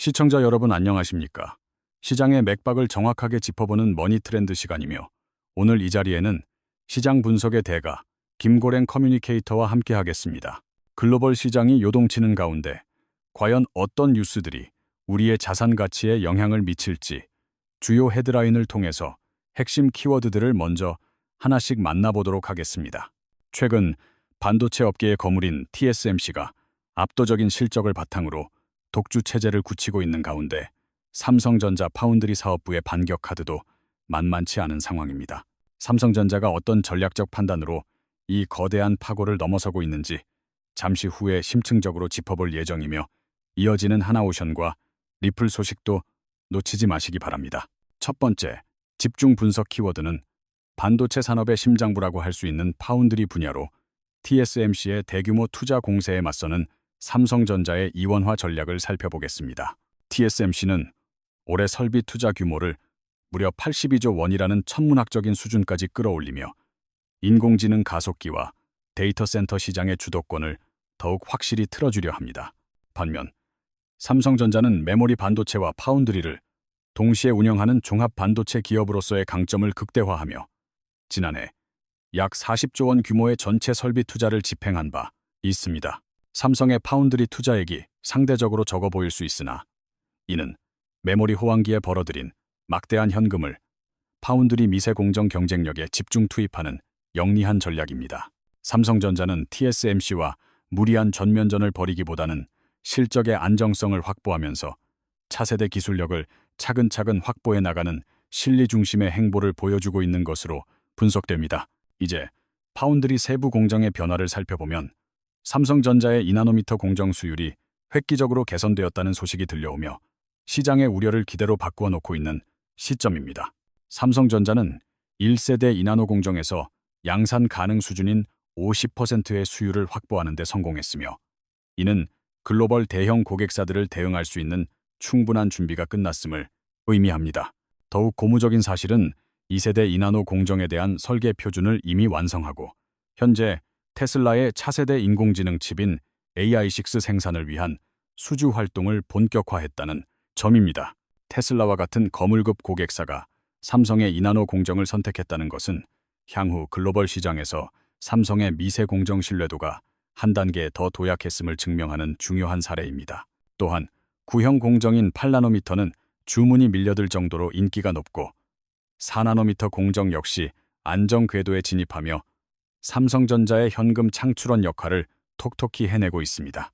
시청자 여러분 안녕하십니까? 시장의 맥박을 정확하게 짚어보는 머니 트렌드 시간이며 오늘 이 자리에는 시장 분석의 대가 김고랭 커뮤니케이터와 함께 하겠습니다. 글로벌 시장이 요동치는 가운데 과연 어떤 뉴스들이 우리의 자산 가치에 영향을 미칠지 주요 헤드라인을 통해서 핵심 키워드들을 먼저 하나씩 만나보도록 하겠습니다. 최근 반도체 업계의 거물인 TSMC가 압도적인 실적을 바탕으로 독주 체제를 굳히고 있는 가운데 삼성전자 파운드리 사업부의 반격 카드도 만만치 않은 상황입니다. 삼성전자가 어떤 전략적 판단으로 이 거대한 파고를 넘어서고 있는지 잠시 후에 심층적으로 짚어볼 예정이며 이어지는 하나오션과 리플 소식도 놓치지 마시기 바랍니다. 첫 번째, 집중 분석 키워드는 반도체 산업의 심장부라고 할 수 있는 파운드리 분야로 TSMC의 대규모 투자 공세에 맞서는 삼성전자의 이원화 전략을 살펴보겠습니다. TSMC는 올해 설비 투자 규모를 무려 82조 원이라는 천문학적인 수준까지 끌어올리며 인공지능 가속기와 데이터 센터 시장의 주도권을 더욱 확실히 틀어주려 합니다. 반면 삼성전자는 메모리 반도체와 파운드리를 동시에 운영하는 종합 반도체 기업으로서의 강점을 극대화하며 지난해 약 40조 원 규모의 전체 설비 투자를 집행한 바 있습니다. 삼성의 파운드리 투자액이 상대적으로 적어 보일 수 있으나 이는 메모리 호황기에 벌어들인 막대한 현금을 파운드리 미세 공정 경쟁력에 집중 투입하는 영리한 전략입니다. 삼성전자는 TSMC와 무리한 전면전을 벌이기보다는 실적의 안정성을 확보하면서 차세대 기술력을 차근차근 확보해 나가는 실리 중심의 행보를 보여주고 있는 것으로 분석됩니다. 이제 파운드리 세부 공정의 변화를 살펴보면 삼성전자의 2나노미터 공정 수율이 획기적으로 개선되었다는 소식이 들려오며 시장의 우려를 기대로 바꾸어 놓고 있는 시점입니다. 삼성전자는 1세대 2나노 공정에서 양산 가능 수준인 50%의 수율을 확보하는 데 성공했으며 이는 글로벌 대형 고객사들을 대응할 수 있는 충분한 준비가 끝났음을 의미합니다. 더욱 고무적인 사실은 2세대 2나노 공정에 대한 설계 표준을 이미 완성하고 현재 테슬라의 차세대 인공지능 칩인 AI6 생산을 위한 수주 활동을 본격화했다는 점입니다. 테슬라와 같은 거물급 고객사가 삼성의 2나노 공정을 선택했다는 것은 향후 글로벌 시장에서 삼성의 미세 공정 신뢰도가 한 단계 더 도약했음을 증명하는 중요한 사례입니다. 또한 구형 공정인 8나노미터는 주문이 밀려들 정도로 인기가 높고 4나노미터 공정 역시 안정 궤도에 진입하며 삼성전자의 현금 창출원 역할을 톡톡히 해내고 있습니다.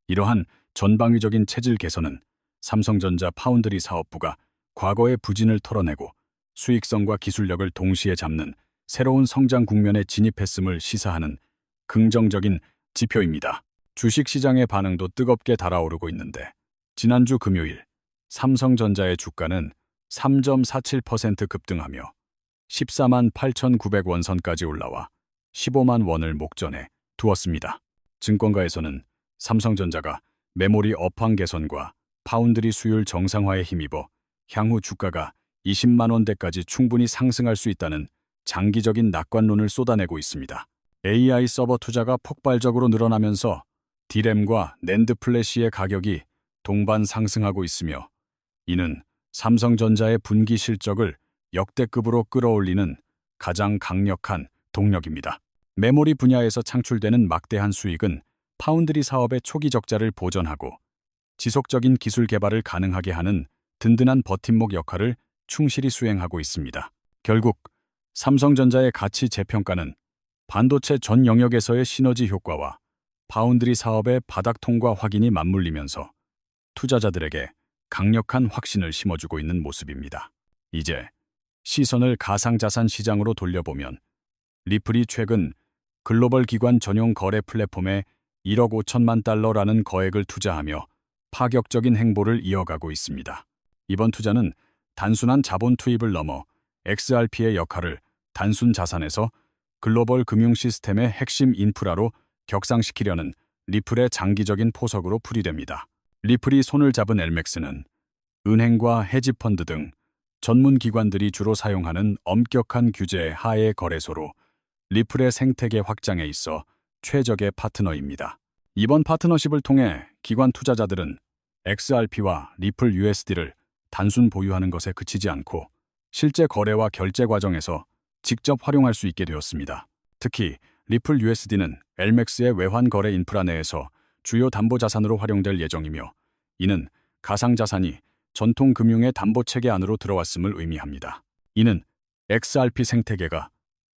이러한 전방위적인 체질 개선은 삼성전자 파운드리 사업부가 과거의 부진을 털어내고 수익성과 기술력을 동시에 잡는 새로운 성장 국면에 진입했음을 시사하는 긍정적인 지표입니다. 주식시장의 반응도 뜨겁게 달아오르고 있는데 지난주 금요일 삼성전자의 주가는 3.47% 급등하며 14만 8,900원 선까지 올라와 15만 원을 목전에 두었습니다. 증권가에서는 삼성전자가 메모리 업황 개선과 파운드리 수율 정상화에 힘입어 향후 주가가 20만 원대까지 충분히 상승할 수 있다는 장기적인 낙관론을 쏟아내고 있습니다. AI 서버 투자가 폭발적으로 늘어나면서 D램과 낸드 플래시의 가격이 동반 상승하고 있으며 이는 삼성전자의 분기 실적을 역대급으로 끌어올리는 가장 강력한 동력입니다. 메모리 분야에서 창출되는 막대한 수익은 파운드리 사업의 초기 적자를 보전하고 지속적인 기술 개발을 가능하게 하는 든든한 버팀목 역할을 충실히 수행하고 있습니다. 결국 삼성전자의 가치 재평가는 반도체 전 영역에서의 시너지 효과와 파운드리 사업의 바닥 통과 확인이 맞물리면서 투자자들에게 강력한 확신을 심어주고 있는 모습입니다. 이제 시선을 가상자산 시장으로 돌려보면 리플이 최근 글로벌 기관 전용 거래 플랫폼에 1억 5천만 달러라는 거액을 투자하며 파격적인 행보를 이어가고 있습니다. 이번 투자는 단순한 자본 투입을 넘어 XRP의 역할을 단순 자산에서 글로벌 금융 시스템의 핵심 인프라로 격상시키려는 리플의 장기적인 포석으로 풀이됩니다. 리플이 손을 잡은 엘맥스는 은행과 헤지펀드 등 전문 기관들이 주로 사용하는 엄격한 규제 하의 거래소로 리플의 생태계 확장에 있어 최적의 파트너입니다. 이번 파트너십을 통해 기관 투자자들은 XRP와 리플 USD를 단순 보유하는 것에 그치지 않고 실제 거래와 결제 과정에서 직접 활용할 수 있게 되었습니다. 특히 리플 USD는 엘맥스의 외환 거래 인프라 내에서 주요 담보 자산으로 활용될 예정이며, 이는 가상자산이 전통 금융의 담보 체계 안으로 들어왔음을 의미합니다. 이는 XRP 생태계가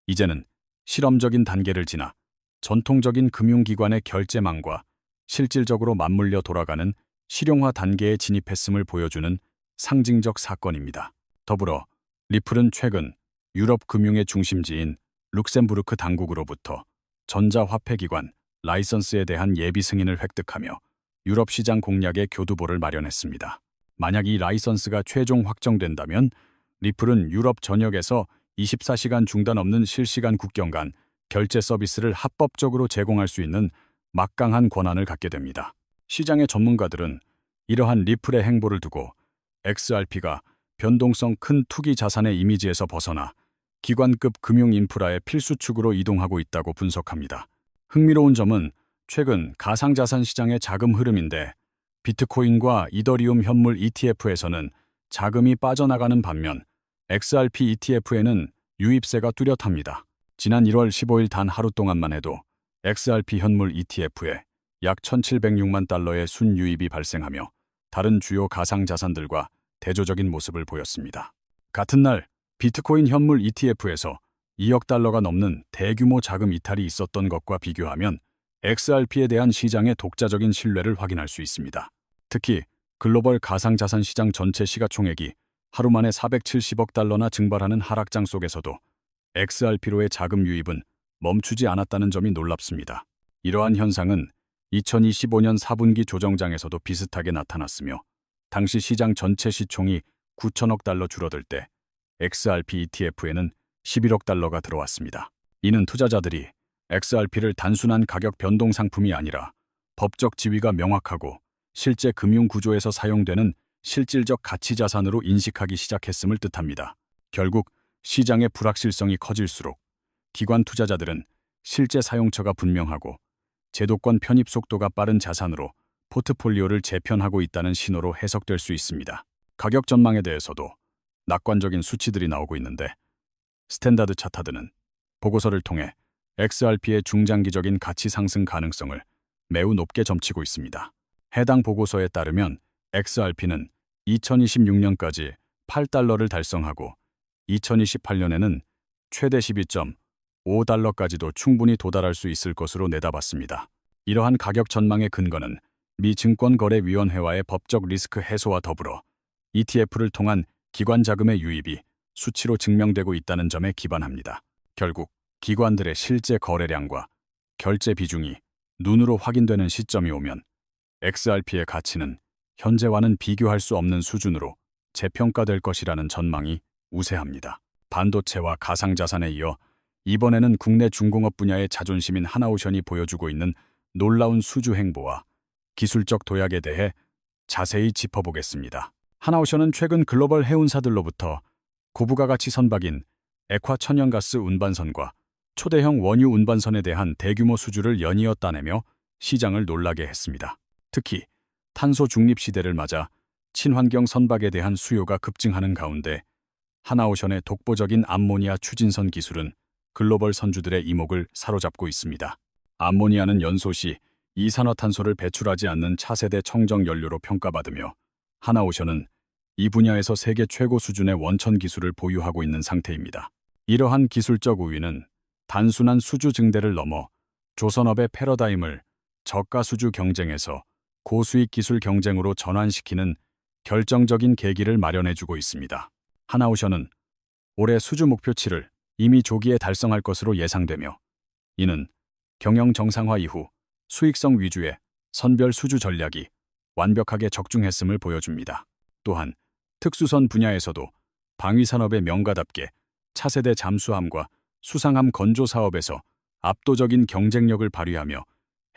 이제는 실험적인 단계를 지나 전통적인 금융기관의 결제망과 실질적으로 맞물려 돌아가는 실용화 단계에 진입했음을 보여주는 상징적 사건입니다. 더불어 리플은 최근 유럽 금융의 중심지인 룩셈부르크 당국으로부터 전자화폐기관 라이선스에 대한 예비 승인을 획득하며 유럽 시장 공략의 교두보를 마련했습니다. 만약 이 라이선스가 최종 확정된다면 리플은 유럽 전역에서 24시간 중단 없는 실시간 국경 간 결제 서비스를 합법적으로 제공할 수 있는 막강한 권한을 갖게 됩니다. 시장의 전문가들은 이러한 리플의 행보를 두고 XRP가 변동성 큰 투기 자산의 이미지에서 벗어나 기관급 금융 인프라의 필수축으로 이동하고 있다고 분석합니다. 흥미로운 점은 최근 가상자산 시장의 자금 흐름인데, 비트코인과 이더리움 현물 ETF에서는 자금이 빠져나가는 반면 XRP ETF에는 유입세가 뚜렷합니다. 지난 1월 15일 단 하루 동안만 해도 XRP 현물 ETF에 약 1,706만 달러의 순유입이 발생하며 다른 주요 가상자산들과 대조적인 모습을 보였습니다. 같은 날 비트코인 현물 ETF에서 2억 달러가 넘는 대규모 자금 이탈이 있었던 것과 비교하면 XRP에 대한 시장의 독자적인 신뢰를 확인할 수 있습니다. 특히 글로벌 가상자산 시장 전체 시가총액이 하루 만에 470억 달러나 증발하는 하락장 속에서도 XRP로의 자금 유입은 멈추지 않았다는 점이 놀랍습니다. 이러한 현상은 2025년 4분기 조정장에서도 비슷하게 나타났으며, 당시 시장 전체 시총이 9천억 달러 줄어들 때 XRP ETF에는 11억 달러가 들어왔습니다. 이는 투자자들이 XRP를 단순한 가격 변동 상품이 아니라 법적 지위가 명확하고 실제 금융 구조에서 사용되는 실질적 가치 자산으로 인식하기 시작했음을 뜻합니다. 결국 시장의 불확실성이 커질수록 기관 투자자들은 실제 사용처가 분명하고 제도권 편입 속도가 빠른 자산으로 포트폴리오를 재편하고 있다는 신호로 해석될 수 있습니다. 가격 전망에 대해서도 낙관적인 수치들이 나오고 있는데, 스탠다드 차타드는 보고서를 통해 XRP의 중장기적인 가치 상승 가능성을 매우 높게 점치고 있습니다. 해당 보고서에 따르면 XRP는 2026년까지 8달러를 달성하고 2028년에는 최대 12.5달러까지도 충분히 도달할 수 있을 것으로 내다봤습니다. 이러한 가격 전망의 근거는 미 증권거래위원회와의 법적 리스크 해소와 더불어 ETF를 통한 기관 자금의 유입이 수치로 증명되고 있다는 점에 기반합니다. 결국 기관들의 실제 거래량과 결제 비중이 눈으로 확인되는 시점이 오면 XRP의 가치는 현재와는 비교할 수 없는 수준으로 재평가될 것이라는 전망이 우세합니다. 반도체와 가상자산에 이어 이번에는 국내 중공업 분야의 자존심인 하나오션이 보여주고 있는 놀라운 수주 행보와 기술적 도약에 대해 자세히 짚어보겠습니다. 하나오션은 최근 글로벌 해운사들로부터 고부가 가치 선박인 액화 천연가스 운반선과 초대형 원유 운반선에 대한 대규모 수주를 연이어 따내며 시장을 놀라게 했습니다. 특히 탄소 중립 시대를 맞아 친환경 선박에 대한 수요가 급증하는 가운데 하나오션의 독보적인 암모니아 추진선 기술은 글로벌 선주들의 이목을 사로잡고 있습니다. 암모니아는 연소 시 이산화탄소를 배출하지 않는 차세대 청정 연료로 평가받으며, 하나오션은 이 분야에서 세계 최고 수준의 원천 기술을 보유하고 있는 상태입니다. 이러한 기술적 우위는 단순한 수주 증대를 넘어 조선업의 패러다임을 저가 수주 경쟁에서 고수익 기술 경쟁으로 전환시키는 결정적인 계기를 마련해주고 있습니다. 하나오션은 올해 수주 목표치를 이미 조기에 달성할 것으로 예상되며, 이는 경영 정상화 이후 수익성 위주의 선별 수주 전략이 완벽하게 적중했음을 보여줍니다. 또한 특수선 분야에서도 방위산업의 명가답게 차세대 잠수함과 수상함 건조 사업에서 압도적인 경쟁력을 발휘하며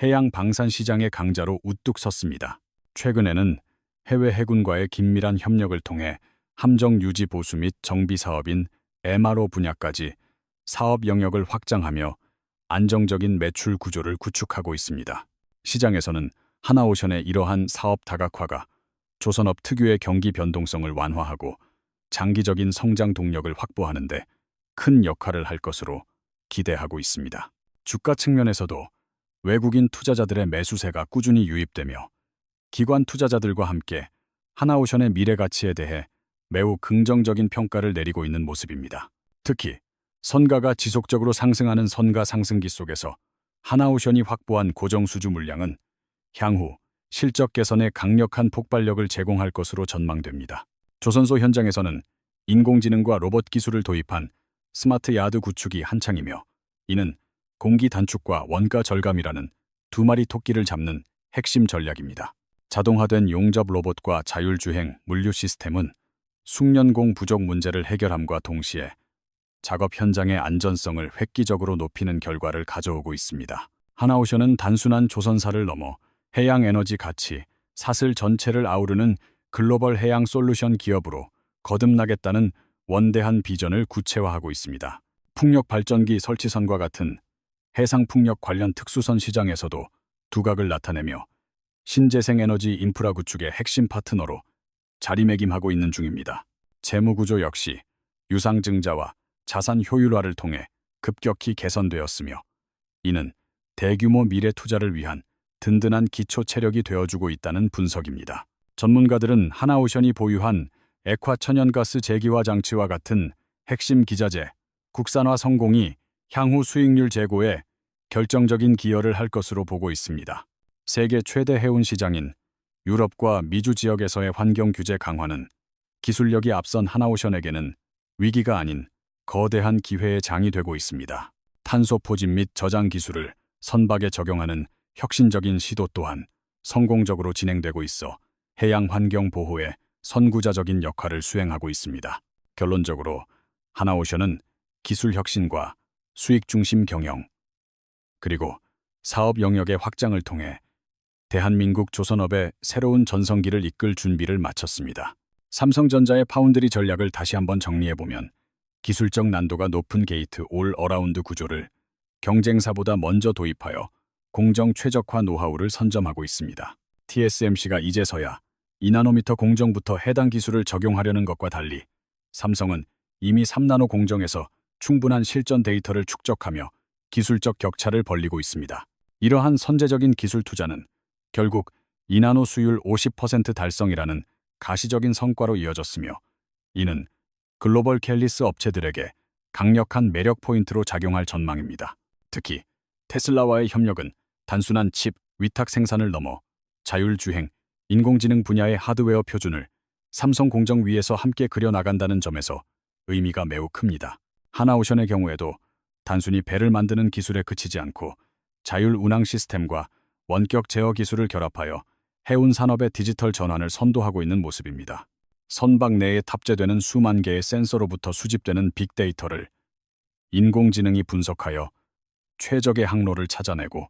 해양 방산 시장의 강자로 우뚝 섰습니다. 최근에는 해외 해군과의 긴밀한 협력을 통해 함정 유지 보수 및 정비 사업인 MRO 분야까지 사업 영역을 확장하며 안정적인 매출 구조를 구축하고 있습니다. 시장에서는 하나오션의 이러한 사업 다각화가 조선업 특유의 경기 변동성을 완화하고 장기적인 성장 동력을 확보하는 데 큰 역할을 할 것으로 기대하고 있습니다. 주가 측면에서도 외국인 투자자들의 매수세가 꾸준히 유입되며 기관 투자자들과 함께 하나오션의 미래 가치에 대해 매우 긍정적인 평가를 내리고 있는 모습입니다. 특히 선가가 지속적으로 상승하는 선가 상승기 속에서 하나오션이 확보한 고정수주 물량은 향후 실적 개선에 강력한 폭발력을 제공할 것으로 전망됩니다. 조선소 현장에서는 인공지능과 로봇 기술을 도입한 스마트 야드 구축이 한창이며 이는 공기 단축과 원가 절감이라는 두 마리 토끼를 잡는 핵심 전략입니다. 자동화된 용접 로봇과 자율주행 물류 시스템은 숙련공 부족 문제를 해결함과 동시에 작업 현장의 안전성을 획기적으로 높이는 결과를 가져오고 있습니다. 하나오션은 단순한 조선사를 넘어 해양 에너지 가치, 사슬 전체를 아우르는 글로벌 해양 솔루션 기업으로 거듭나겠다는 원대한 비전을 구체화하고 있습니다. 풍력 발전기 설치선과 같은 해상 풍력 관련 특수선 시장에서도 두각을 나타내며 신재생 에너지 인프라 구축의 핵심 파트너로 자리매김하고 있는 중입니다. 재무구조 역시 유상증자와 자산 효율화를 통해 급격히 개선되었으며 이는 대규모 미래 투자를 위한 든든한 기초 체력이 되어주고 있다는 분석입니다. 전문가들은 하나오션이 보유한 액화 천연가스 제기화 장치와 같은 핵심 기자재, 국산화 성공이 향후 수익률 제고에 결정적인 기여를 할 것으로 보고 있습니다. 세계 최대 해운 시장인 유럽과 미주 지역에서의 환경 규제 강화는 기술력이 앞선 하나오션에게는 위기가 아닌 거대한 기회의 장이 되고 있습니다. 탄소 포집 및 저장 기술을 선박에 적용하는 혁신적인 시도 또한 성공적으로 진행되고 있어 해양 환경 보호에 선구자적인 역할을 수행하고 있습니다. 결론적으로 하나오션은 기술 혁신과 수익 중심 경영, 그리고 사업 영역의 확장을 통해 대한민국 조선업의 새로운 전성기를 이끌 준비를 마쳤습니다. 삼성전자의 파운드리 전략을 다시 한번 정리해보면 기술적 난도가 높은 게이트 올 어라운드 구조를 경쟁사보다 먼저 도입하여 공정 최적화 노하우를 선점하고 있습니다. TSMC가 이제서야 2나노미터 공정부터 해당 기술을 적용하려는 것과 달리 삼성은 이미 3나노 공정에서 충분한 실전 데이터를 축적하며 기술적 격차를 벌리고 있습니다. 이러한 선제적인 기술 투자는 결국 2나노 수율 50% 달성이라는 가시적인 성과로 이어졌으며 이는 글로벌 캘리스 업체들에게 강력한 매력 포인트로 작용할 전망입니다. 특히 테슬라와의 협력은 단순한 칩, 위탁 생산을 넘어 자율주행, 인공지능 분야의 하드웨어 표준을 삼성 공정 위에서 함께 그려나간다는 점에서 의미가 매우 큽니다. 하나오션의 경우에도 단순히 배를 만드는 기술에 그치지 않고 자율 운항 시스템과 원격 제어 기술을 결합하여 해운 산업의 디지털 전환을 선도하고 있는 모습입니다. 선박 내에 탑재되는 수만 개의 센서로부터 수집되는 빅데이터를 인공지능이 분석하여 최적의 항로를 찾아내고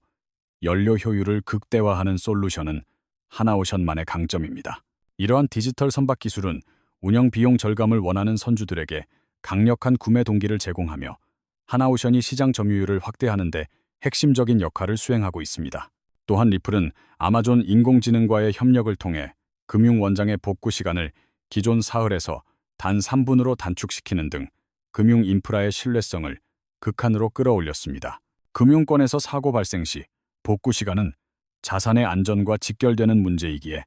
연료 효율을 극대화하는 솔루션은 하나오션만의 강점입니다. 이러한 디지털 선박 기술은 운영 비용 절감을 원하는 선주들에게 강력한 구매 동기를 제공하며 하나오션이 시장 점유율을 확대하는 데 핵심적인 역할을 수행하고 있습니다. 또한 리플은 아마존 인공지능과의 협력을 통해 금융 원장의 복구 시간을 기존 사흘에서 단 3분으로 단축시키는 등 금융 인프라의 신뢰성을 극한으로 끌어올렸습니다. 금융권에서 사고 발생 시 복구 시간은 자산의 안전과 직결되는 문제이기에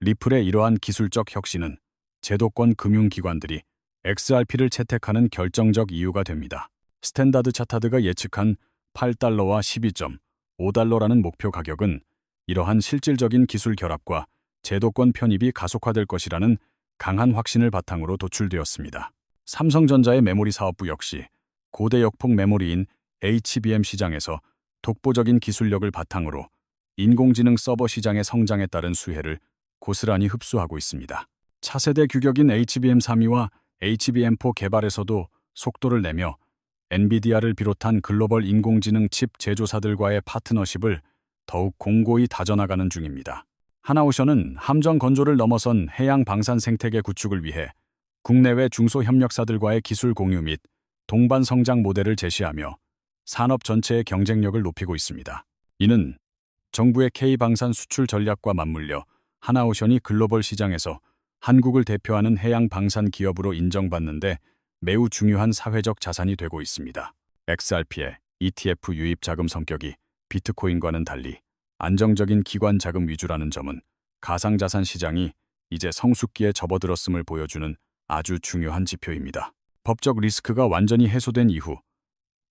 리플의 이러한 기술적 혁신은 제도권 금융기관들이 XRP를 채택하는 결정적 이유가 됩니다. 스탠다드 차타드가 예측한 $8와 $12.5라는 목표 가격은 이러한 실질적인 기술 결합과 제도권 편입이 가속화될 것이라는 강한 확신을 바탕으로 도출되었습니다. 삼성전자의 메모리 사업부 역시 고대 역폭 메모리인 HBM 시장에서 독보적인 기술력을 바탕으로 인공지능 서버 시장의 성장에 따른 수혜를 고스란히 흡수하고 있습니다. 차세대 규격인 HBM3E와 HBM4 개발에서도 속도를 내며 엔비디아를 비롯한 글로벌 인공지능 칩 제조사들과의 파트너십을 더욱 공고히 다져나가는 중입니다. 하나오션은 함정 건조를 넘어선 해양 방산 생태계 구축을 위해 국내외 중소협력사들과의 기술 공유 및 동반 성장 모델을 제시하며 산업 전체의 경쟁력을 높이고 있습니다. 이는 정부의 K방산 수출 전략과 맞물려 하나오션이 글로벌 시장에서 한국을 대표하는 해양 방산 기업으로 인정받는데 매우 중요한 사회적 자산이 되고 있습니다. XRP의 ETF 유입 자금 성격이 비트코인과는 달리 안정적인 기관 자금 위주라는 점은 가상자산 시장이 이제 성숙기에 접어들었음을 보여주는 아주 중요한 지표입니다. 법적 리스크가 완전히 해소된 이후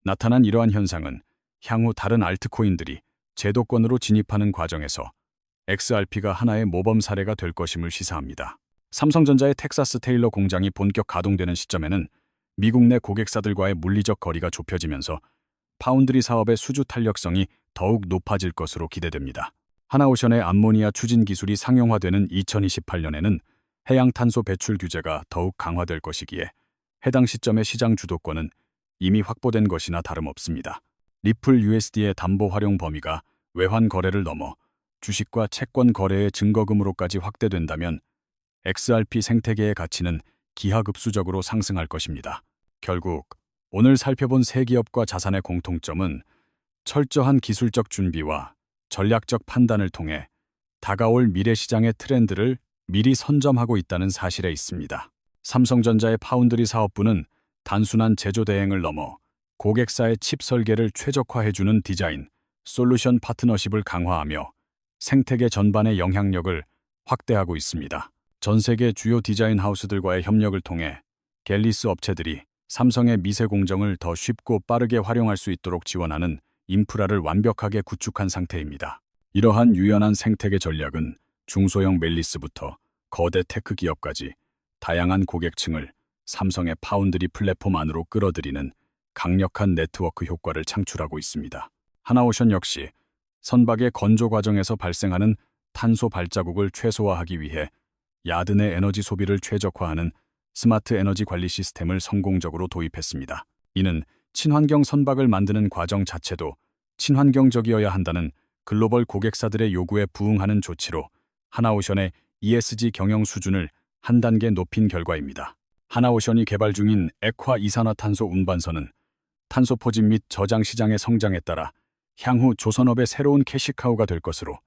나타난 이러한 현상은 향후 다른 알트코인들이 제도권으로 진입하는 과정에서 XRP가 하나의 모범 사례가 될 것임을 시사합니다. 삼성전자의 텍사스 테일러 공장이 본격 가동되는 시점에는 미국 내 고객사들과의 물리적 거리가 좁혀지면서 파운드리 사업의 수주 탄력성이 더욱 높아질 것으로 기대됩니다. 하나오션의 암모니아 추진 기술이 상용화되는 2028년에는 해양 탄소 배출 규제가 더욱 강화될 것이기에 해당 시점의 시장 주도권은 이미 확보된 것이나 다름없습니다. 리플 USD의 담보 활용 범위가 외환 거래를 넘어 주식과 채권 거래의 증거금으로까지 확대된다면 XRP 생태계의 가치는 기하급수적으로 상승할 것입니다. 결국 오늘 살펴본 세 기업과 자산의 공통점은 철저한 기술적 준비와 전략적 판단을 통해 다가올 미래 시장의 트렌드를 미리 선점하고 있다는 사실에 있습니다. 삼성전자의 파운드리 사업부는 단순한 제조 대행을 넘어 고객사의 칩 설계를 최적화해주는 디자인, 솔루션 파트너십을 강화하며 생태계 전반의 영향력을 확대하고 있습니다. 전 세계 주요 디자인 하우스들과의 협력을 통해 갤리스 업체들이 삼성의 미세 공정을 더 쉽고 빠르게 활용할 수 있도록 지원하는 인프라를 완벽하게 구축한 상태입니다. 이러한 유연한 생태계 전략은 중소형 멜리스부터 거대 테크 기업까지 다양한 고객층을 삼성의 파운드리 플랫폼 안으로 끌어들이는 강력한 네트워크 효과를 창출하고 있습니다. 하나오션 역시 선박의 건조 과정에서 발생하는 탄소 발자국을 최소화하기 위해 야드내 에너지 소비를 최적화하는 스마트 에너지 관리 시스템을 성공적으로 도입했습니다. 이는 친환경 선박을 만드는 과정 자체도 친환경적이어야 한다는 글로벌 고객사들의 요구에 부응하는 조치로 하나오션의 ESG 경영 수준을 한 단계 높인 결과입니다. 하나오션이 개발 중인 액화 이산화탄소 운반선은 탄소 포집 및 저장 시장의 성장에 따라 향후 조선업의 새로운 캐시카우가 될 것으로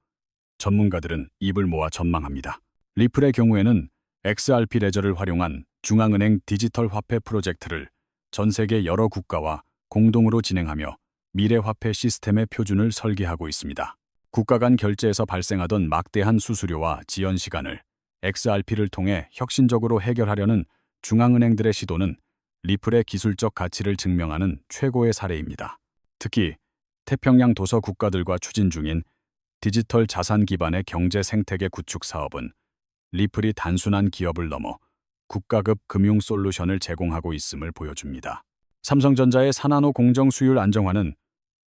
전문가들은 입을 모아 전망합니다. 리플의 경우에는 XRP 레저를 활용한 중앙은행 디지털 화폐 프로젝트를 전 세계 여러 국가와 공동으로 진행하며 미래 화폐 시스템의 표준을 설계하고 있습니다. 국가 간 결제에서 발생하던 막대한 수수료와 지연 시간을 XRP를 통해 혁신적으로 해결하려는 중앙은행들의 시도는 리플의 기술적 가치를 증명하는 최고의 사례입니다. 특히 태평양 도서 국가들과 추진 중인 디지털 자산 기반의 경제 생태계 구축 사업은 리플이 단순한 기업을 넘어 국가급 금융 솔루션을 제공하고 있음을 보여줍니다. 삼성전자의 4나노 공정 수율 안정화는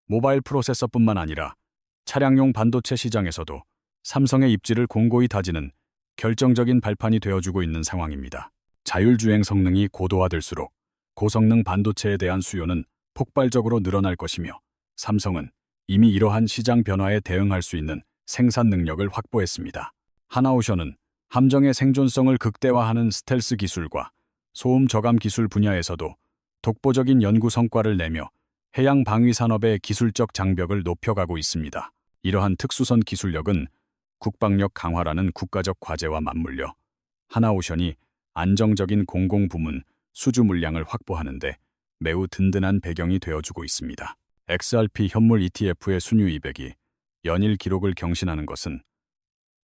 모바일 프로세서뿐만 아니라 차량용 반도체 시장에서도 삼성의 입지를 공고히 다지는 결정적인 발판이 되어주고 있는 상황입니다. 자율주행 성능이 고도화될수록 고성능 반도체에 대한 수요는 폭발적으로 늘어날 것이며 삼성은 이미 이러한 시장 변화에 대응할 수 있는 생산 능력을 확보했습니다. 하나오션은 함정의 생존성을 극대화하는 스텔스 기술과 소음 저감 기술 분야에서도 독보적인 연구 성과를 내며 해양 방위 산업의 기술적 장벽을 높여가고 있습니다. 이러한 특수선 기술력은 국방력 강화라는 국가적 과제와 맞물려 하나오션이 안정적인 공공부문 수주 물량을 확보하는데 매우 든든한 배경이 되어주고 있습니다. XRP 현물 ETF의 순유 200이 연일 기록을 경신하는 것은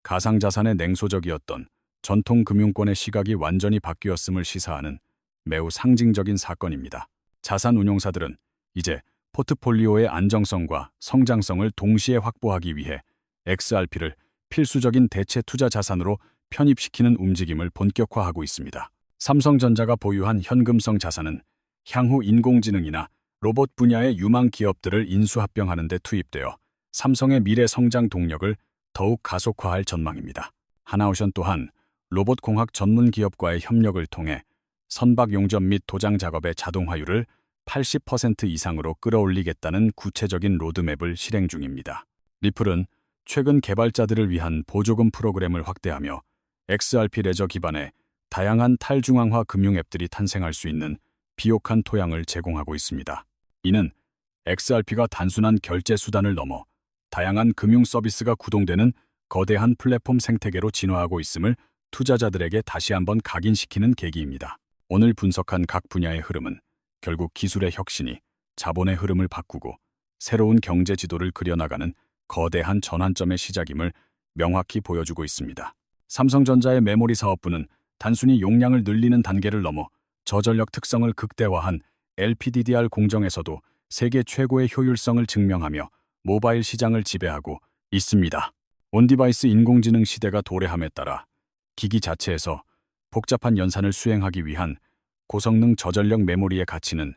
가상자산의 냉소적이었던 전통 금융권의 시각이 완전히 바뀌었음을 시사하는 매우 상징적인 사건입니다. 자산 운용사들은 이제 포트폴리오의 안정성과 성장성을 동시에 확보하기 위해 XRP를 필수적인 대체 투자 자산으로 편입시키는 움직임을 본격화하고 있습니다. 삼성전자가 보유한 현금성 자산은 향후 인공지능이나 로봇 분야의 유망 기업들을 인수합병하는 데 투입되어 삼성의 미래 성장 동력을 더욱 가속화할 전망입니다. 하나오션 또한 로봇 공학 전문 기업과의 협력을 통해 선박 용접 및 도장 작업의 자동화율을 80% 이상으로 끌어올리겠다는 구체적인 로드맵을 실행 중입니다. 리플은 최근 개발자들을 위한 보조금 프로그램을 확대하며 XRP 레저 기반의 다양한 탈중앙화 금융 앱들이 탄생할 수 있는 비옥한 토양을 제공하고 있습니다. 이는 XRP가 단순한 결제 수단을 넘어 다양한 금융 서비스가 구동되는 거대한 플랫폼 생태계로 진화하고 있음을 투자자들에게 다시 한번 각인시키는 계기입니다. 오늘 분석한 각 분야의 흐름은 결국 기술의 혁신이 자본의 흐름을 바꾸고 새로운 경제 지도를 그려나가는 거대한 전환점의 시작임을 명확히 보여주고 있습니다. 삼성전자의 메모리 사업부는 단순히 용량을 늘리는 단계를 넘어 저전력 특성을 극대화한 LPDDR 공정에서도 세계 최고의 효율성을 증명하며 모바일 시장을 지배하고 있습니다. 온디바이스 인공지능 시대가 도래함에 따라 기기 자체에서 복잡한 연산을 수행하기 위한 고성능 저전력 메모리의 가치는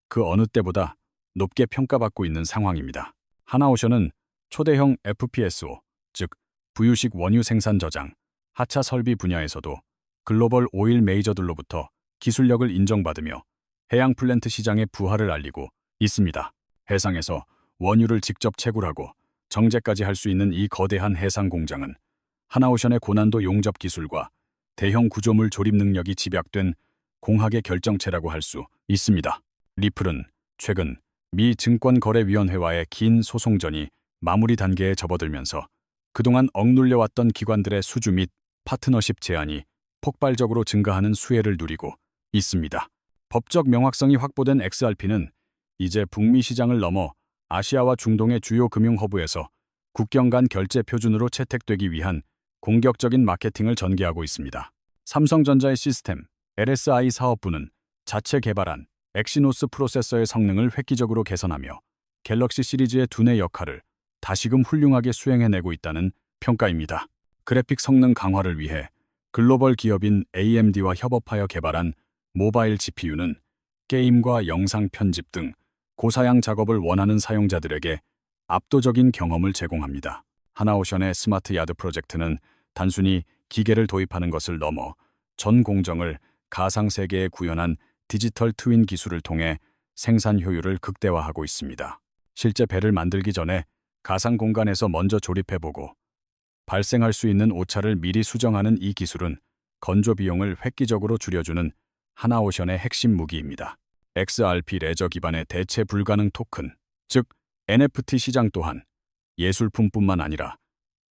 그 어느 때보다 높게 평가받고 있는 상황입니다. 하나오션은 초대형 FPSO, 즉 부유식 원유 생산 저장, 하차 설비 분야에서도 글로벌 오일 메이저들로부터 기술력을 인정받으며 해양 플랜트 시장의 부활을 알리고 있습니다. 해상에서 원유를 직접 채굴하고 정제까지 할 수 있는 이 거대한 해상 공장은 하나오션의 고난도 용접 기술과 대형 구조물 조립 능력이 집약된 공학의 결정체라고 할 수 있습니다. 리플은 최근 미 증권거래위원회와의 긴 소송전이 마무리 단계에 접어들면서 그동안 억눌려왔던 기관들의 수주 및 파트너십 제한이 폭발적으로 증가하는 수혜를 누리고 있습니다. 법적 명확성이 확보된 XRP는 이제 북미 시장을 넘어 아시아와 중동의 주요 금융 허브에서 국경 간 결제 표준으로 채택되기 위한 공격적인 마케팅을 전개하고 있습니다. 삼성전자의 시스템 LSI 사업부는 자체 개발한 엑시노스 프로세서의 성능을 획기적으로 개선하며 갤럭시 시리즈의 두뇌 역할을 다시금 훌륭하게 수행해내고 있다는 평가입니다. 그래픽 성능 강화를 위해 글로벌 기업인 AMD와 협업하여 개발한 모바일 GPU는 게임과 영상 편집 등 고사양 작업을 원하는 사용자들에게 압도적인 경험을 제공합니다. 하나오션의 스마트 야드 프로젝트는 단순히 기계를 도입하는 것을 넘어 전 공정을 가상세계에 구현한 디지털 트윈 기술을 통해 생산 효율을 극대화하고 있습니다. 실제 배를 만들기 전에 가상 공간에서 먼저 조립해보고 발생할 수 있는 오차를 미리 수정하는 이 기술은 건조 비용을 획기적으로 줄여주는 하나오션의 핵심 무기입니다. XRP 레저 기반의 대체 불가능 토큰, 즉 NFT 시장 또한 예술품뿐만 아니라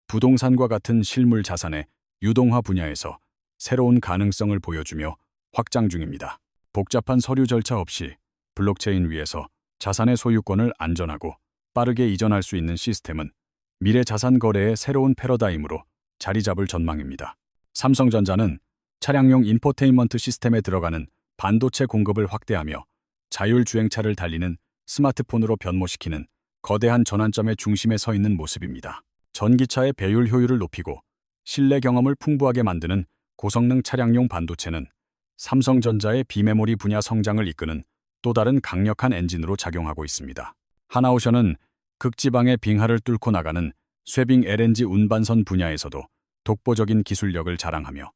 부동산과 같은 실물 자산의 유동화 분야에서 새로운 가능성을 보여주며 확장 중입니다. 복잡한 서류 절차 없이 블록체인 위에서 자산의 소유권을 안전하고 빠르게 이전할 수 있는 시스템은 미래 자산 거래의 새로운 패러다임으로 자리 잡을 전망입니다. 삼성전자는 차량용 인포테인먼트 시스템에 들어가는 반도체 공급을 확대하며 자율주행차를 달리는 스마트폰으로 변모시키는 거대한 전환점의 중심에 서 있는 모습입니다. 전기차의 배율 효율을 높이고 실내 경험을 풍부하게 만드는 고성능 차량용 반도체는 삼성전자의 비메모리 분야 성장을 이끄는 또 다른 강력한 엔진으로 작용하고 있습니다. 하나오션은 극지방의 빙하를 뚫고 나가는 쇠빙 LNG 운반선 분야에서도 독보적인 기술력을 자랑하며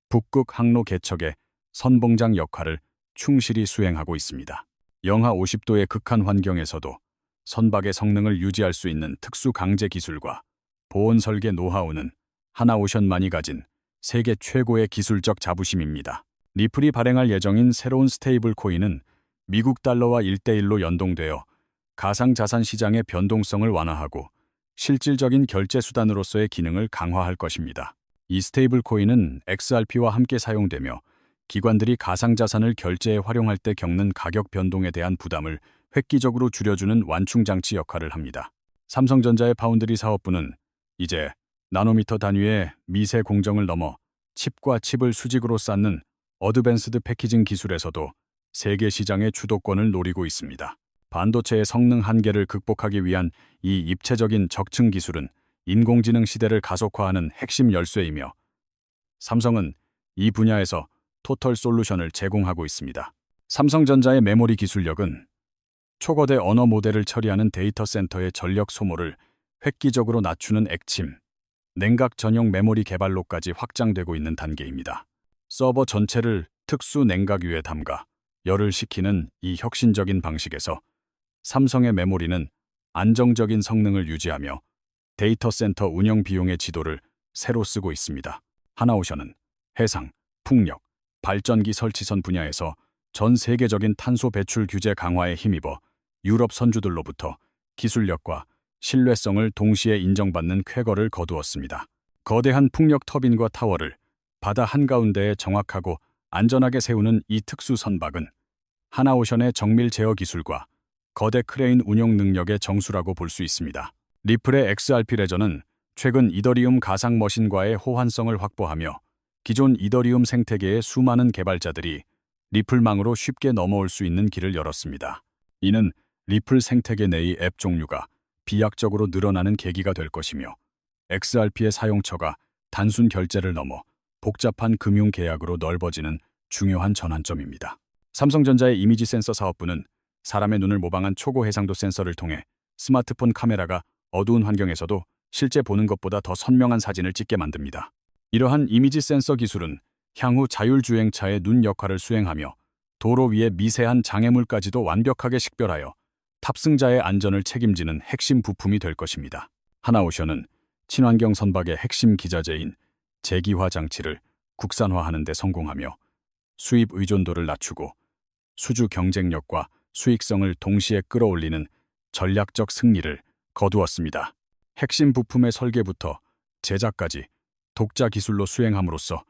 북극 항로 개척의 선봉장 역할을 충실히 수행하고 있습니다. 영하 50도의 극한 환경에서도 선박의 성능을 유지할 수 있는 특수 강제 기술과 보온 설계 노하우는 하나오션만이 가진 세계 최고의 기술적 자부심입니다. 리플이 발행할 예정인 새로운 스테이블 코인은 미국 달러와 1대1로 연동되어 가상자산 시장의 변동성을 완화하고 실질적인 결제 수단으로서의 기능을 강화할 것입니다. 이 스테이블 코인은 XRP와 함께 사용되며 기관들이 가상자산을 결제에 활용할 때 겪는 가격 변동에 대한 부담을 획기적으로 줄여주는 완충장치 역할을 합니다. 삼성전자의 파운드리 사업부는 이제 나노미터 단위의 미세 공정을 넘어 칩과 칩을 수직으로 쌓는 어드밴스드 패키징 기술에서도 세계 시장의 주도권을 노리고 있습니다. 반도체의 성능 한계를 극복하기 위한 이 입체적인 적층 기술은 인공지능 시대를 가속화하는 핵심 열쇠이며 삼성은 이 분야에서 토털 솔루션을 제공하고 있습니다. 삼성전자의 메모리 기술력은 초거대 언어 모델을 처리하는 데이터 센터의 전력 소모를 획기적으로 낮추는 액침, 냉각 전용 메모리 개발로까지 확장되고 있는 단계입니다. 서버 전체를 특수 냉각유에 담가 열을 식히는 이 혁신적인 방식에서 삼성의 메모리는 안정적인 성능을 유지하며 데이터 센터 운영 비용의 지도를 새로 쓰고 있습니다. 하나오션은 해상, 풍력, 발전기 설치선 분야에서 전 세계적인 탄소 배출 규제 강화에 힘입어 유럽 선주들로부터 기술력과 신뢰성을 동시에 인정받는 쾌거를 거두었습니다. 거대한 풍력 터빈과 타워를 바다 한가운데에 정확하고 안전하게 세우는 이 특수 선박은 하나오션의 정밀 제어 기술과 거대 크레인 운용 능력의 정수라고 볼 수 있습니다. 리플의 XRP 레저는 최근 이더리움 가상 머신과의 호환성을 확보하며 기존 이더리움 생태계의 수많은 개발자들이 리플망으로 쉽게 넘어올 수 있는 길을 열었습니다. 이는 리플 생태계 내의 앱 종류가 비약적으로 늘어나는 계기가 될 것이며 XRP의 사용처가 단순 결제를 넘어 복잡한 금융 계약으로 넓어지는 중요한 전환점입니다. 삼성전자의 이미지 센서 사업부는 사람의 눈을 모방한 초고 해상도 센서를 통해 스마트폰 카메라가 어두운 환경에서도 실제 보는 것보다 더 선명한 사진을 찍게 만듭니다. 이러한 이미지 센서 기술은 향후 자율주행차의 눈 역할을 수행하며 도로 위의 미세한 장애물까지도 완벽하게 식별하여 탑승자의 안전을 책임지는 핵심 부품이 될 것입니다. 하나오션은 친환경 선박의 핵심 기자재인 재기화 장치를 국산화하는 데 성공하며 수입 의존도를 낮추고 수주 경쟁력과 수익성을 동시에 끌어올리는 전략적 승리를 거두었습니다. 핵심 부품의 설계부터 제작까지 독자 기술로 수행함으로써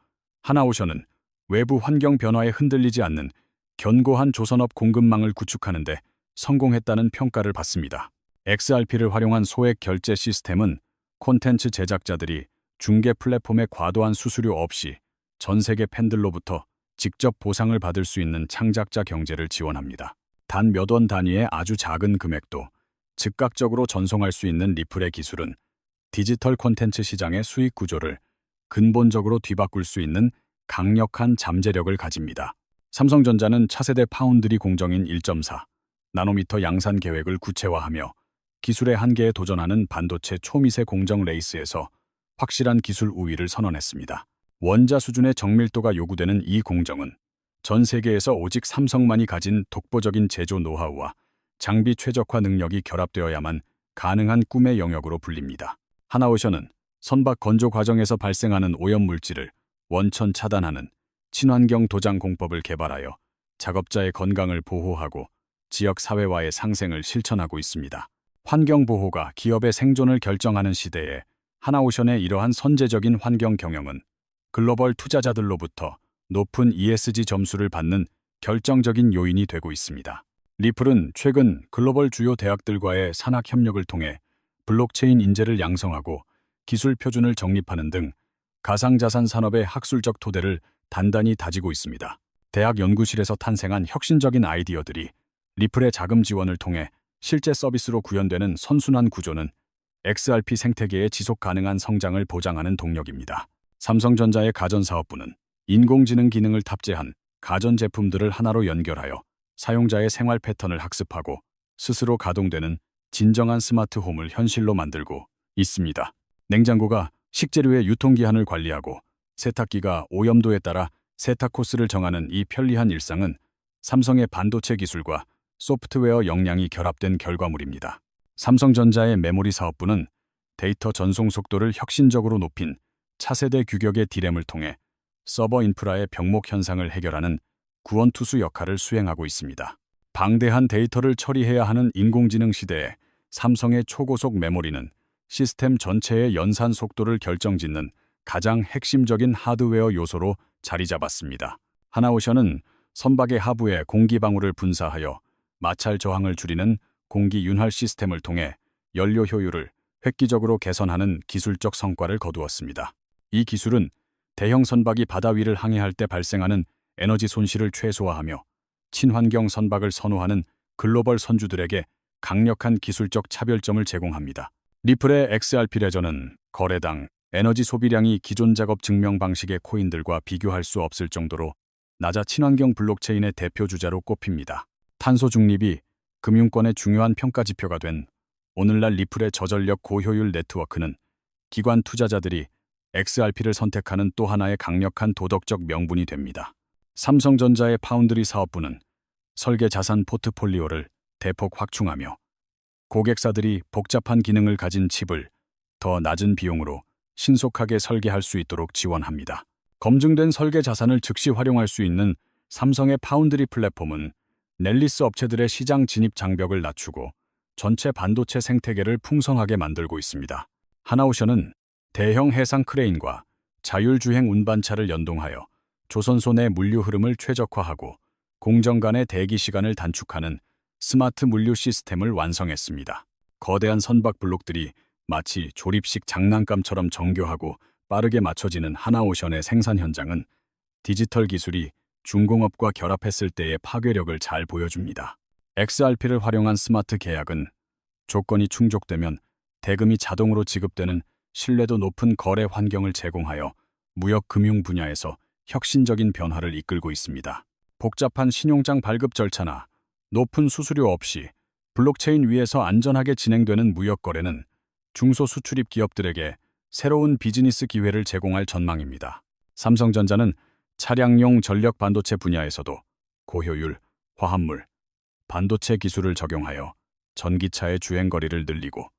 하나오션은 외부 환경 변화에 흔들리지 않는 견고한 조선업 공급망을 구축하는 데 성공했다는 평가를 받습니다. XRP를 활용한 소액 결제 시스템은 콘텐츠 제작자들이 중개 플랫폼의 과도한 수수료 없이 전 세계 팬들로부터 직접 보상을 받을 수 있는 창작자 경제를 지원합니다. 단 몇 원 단위의 아주 작은 금액도 즉각적으로 전송할 수 있는 리플의 기술은 디지털 콘텐츠 시장의 수익 구조를 근본적으로 뒤바꿀 수 있는 강력한 잠재력을 가집니다. 삼성전자는 차세대 파운드리 공정인 1.4 나노미터 양산 계획을 구체화하며 기술의 한계에 도전하는 반도체 초미세 공정 레이스에서 확실한 기술 우위를 선언했습니다. 원자 수준의 정밀도가 요구되는 이 공정은 전 세계에서 오직 삼성만이 가진 독보적인 제조 노하우와 장비 최적화 능력이 결합되어야만 가능한 꿈의 영역으로 불립니다. 하나오션은 선박 건조 과정에서 발생하는 오염물질을 원천 차단하는 친환경 도장 공법을 개발하여 작업자의 건강을 보호하고 지역 사회와의 상생을 실천하고 있습니다. 환경 보호가 기업의 생존을 결정하는 시대에 하나오션의 이러한 선제적인 환경 경영은 글로벌 투자자들로부터 높은 ESG 점수를 받는 결정적인 요인이 되고 있습니다. 리플은 최근 글로벌 주요 대학들과의 산학 협력을 통해 블록체인 인재를 양성하고 기술 표준을 정립하는 등 가상자산 산업의 학술적 토대를 단단히 다지고 있습니다. 대학 연구실에서 탄생한 혁신적인 아이디어들이 리플의 자금 지원을 통해 실제 서비스로 구현되는 선순환 구조는 XRP 생태계의 지속 가능한 성장을 보장하는 동력입니다. 삼성전자의 가전사업부는 인공지능 기능을 탑재한 가전제품들을 하나로 연결하여 사용자의 생활 패턴을 학습하고 스스로 가동되는 진정한 스마트홈을 현실로 만들고 있습니다. 냉장고가 식재료의 유통기한을 관리하고 세탁기가 오염도에 따라 세탁 코스를 정하는 이 편리한 일상은 삼성의 반도체 기술과 소프트웨어 역량이 결합된 결과물입니다. 삼성전자의 메모리 사업부는 데이터 전송 속도를 혁신적으로 높인 차세대 규격의 D램을 통해 서버 인프라의 병목 현상을 해결하는 구원투수 역할을 수행하고 있습니다. 방대한 데이터를 처리해야 하는 인공지능 시대에 삼성의 초고속 메모리는 시스템 전체의 연산 속도를 결정짓는 가장 핵심적인 하드웨어 요소로 자리 잡았습니다. 하나오션은 선박의 하부에 공기방울을 분사하여 마찰 저항을 줄이는 공기 윤활 시스템을 통해 연료 효율을 획기적으로 개선하는 기술적 성과를 거두었습니다. 이 기술은 대형 선박이 바다 위를 항해할 때 발생하는 에너지 손실을 최소화하며 친환경 선박을 선호하는 글로벌 선주들에게 강력한 기술적 차별점을 제공합니다. 리플의 XRP 레저는 거래당 에너지 소비량이 기존 작업 증명 방식의 코인들과 비교할 수 없을 정도로 낮아 친환경 블록체인의 대표 주자로 꼽힙니다. 탄소 중립이 금융권의 중요한 평가 지표가 된 오늘날 리플의 저전력 고효율 네트워크는 기관 투자자들이 XRP를 선택하는 또 하나의 강력한 도덕적 명분이 됩니다. 삼성전자의 파운드리 사업부는 설계 자산 포트폴리오를 대폭 확충하며 고객사들이 복잡한 기능을 가진 칩을 더 낮은 비용으로 신속하게 설계할 수 있도록 지원합니다. 검증된 설계 자산을 즉시 활용할 수 있는 삼성의 파운드리 플랫폼은 넬리스 업체들의 시장 진입 장벽을 낮추고 전체 반도체 생태계를 풍성하게 만들고 있습니다. 하나오션은 대형 해상 크레인과 자율주행 운반차를 연동하여 조선소 내 물류 흐름을 최적화하고 공정 간의 대기 시간을 단축하는 스마트 물류 시스템을 완성했습니다. 거대한 선박 블록들이 마치 조립식 장난감처럼 정교하고 빠르게 맞춰지는 하나오션의 생산 현장은 디지털 기술이 중공업과 결합했을 때의 파괴력을 잘 보여줍니다. XRP를 활용한 스마트 계약은 조건이 충족되면 대금이 자동으로 지급되는 신뢰도 높은 거래 환경을 제공하여 무역 금융 분야에서 혁신적인 변화를 이끌고 있습니다. 복잡한 신용장 발급 절차나 높은 수수료 없이 블록체인 위에서 안전하게 진행되는 무역 거래는 중소수출입 기업들에게 새로운 비즈니스 기회를 제공할 전망입니다. 삼성전자는 차량용 전력 반도체 분야에서도 고효율, 화합물, 반도체 기술을 적용하여 전기차의 주행거리를 늘리고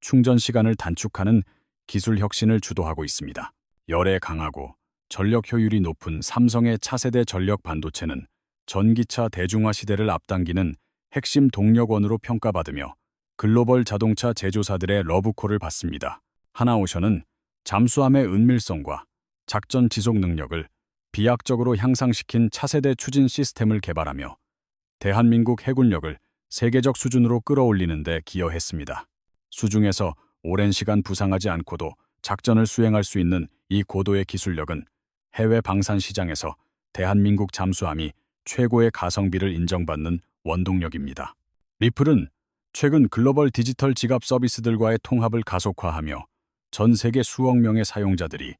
충전 시간을 단축하는 기술 혁신을 주도하고 있습니다. 열에 강하고 전력 효율이 높은 삼성의 차세대 전력 반도체는 전기차 대중화 시대를 앞당기는 핵심 동력원으로 평가받으며 글로벌 자동차 제조사들의 러브콜을 받습니다. 하나오션은 잠수함의 은밀성과 작전 지속 능력을 비약적으로 향상시킨 차세대 추진 시스템을 개발하며 대한민국 해군력을 세계적 수준으로 끌어올리는 데 기여했습니다. 수중에서 오랜 시간 부상하지 않고도 작전을 수행할 수 있는 이 고도의 기술력은 해외 방산 시장에서 대한민국 잠수함이 최고의 가성비를 인정받는 원동력입니다. 리플은 최근 글로벌 디지털 지갑 서비스들과의 통합을 가속화하며 전 세계 수억 명의 사용자들이